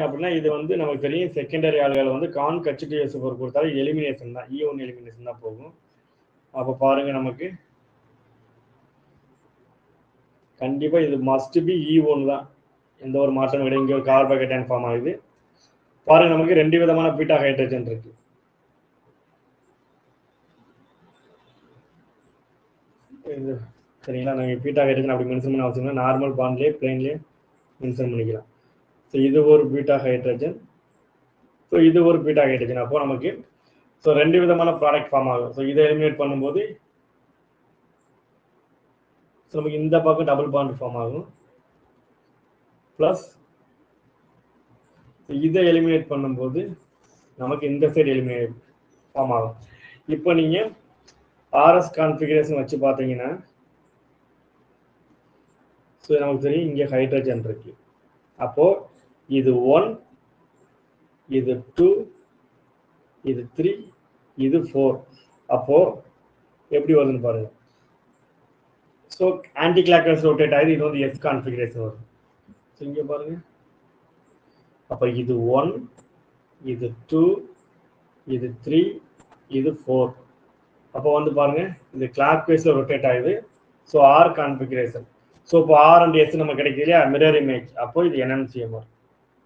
அப்படின்னா இது வந்து நமக்கு தெரியும் செகண்டரி ஆளுகள் வந்து கான் கச்சிடிஎஸ் ஒரு கொடுத்தாலும் எலிமினேஷன் தான், E1 எலிமினேஷன் தான் போகும். அப்போ பாருங்க நமக்கு கண்டிப்பா இது மஸ்ட் பி E1 தான், எந்த ஒரு மாற்றமும் கிடையாது. இங்கே ஒரு கார்போஹைட்ரேட் ஃபார்ம் ஆகுது பாருங்க. நமக்கு 2 விதமான பீட்டா ஹைட்ரஜன் இருக்கு. சரிங்களா, நாங்கள் பீட்டா ஹைட்ரஜன் அப்படி மென்ஷன் பண்ண அவசியம் இல்லை, நார்மல் பாண்ட்லேயே பிளேன்லேயே மென்ஷன் பண்ணிக்கலாம். ஸோ இது ஒரு பீட்டா ஹைட்ரஜன், ஸோ இது ஒரு பீட்டா ஹைட்ரஜன். அப்போ நமக்கு ஸோ 2 விதமான ப்ராடக்ட் ஃபார்ம் ஆகும். ஸோ இதை எலிமினேட் பண்ணும்போது நமக்கு இந்த பக்கம் டபுள் பாண்ட் ஃபார்ம் ஆகும், ப்ளஸ் இதை எலிமினேட் பண்ணும்போது நமக்கு இந்த சைடு எலிமினேட் ஃபார்ம் ஆகும். இப்போ நீங்கள் RS கான்ஃபிகரேஷன் வச்சு பார்த்தீங்கன்னா ஸோ நமக்கு தெரியும் இங்கே ஹைட்ரஜன் இருக்கு. அப்போ இது 1, இது 2, இது 3, இது 4. அப்போ எப்படி வருதுன்னு பாருங்க. ஸோ ஆன்டி கிளாக்வைஸ் ரொட்டேட் ஆகுது, இது வந்து S கான்ஃபிகரேஷன் வரும். ஸோ இங்கே பாருங்க, அப்போ இது 1, இது 2, இது 3, இது 4. அப்போ வந்து பாருங்க இது கிளாக்வைஸ்ல ரொட்டேட் ஆகுது. So R configuration. ஸோ இப்போ R and S நம்ம கிடைக்குது இல்லையா, மிரர் இமேஜ். அப்போ இது NMCMR.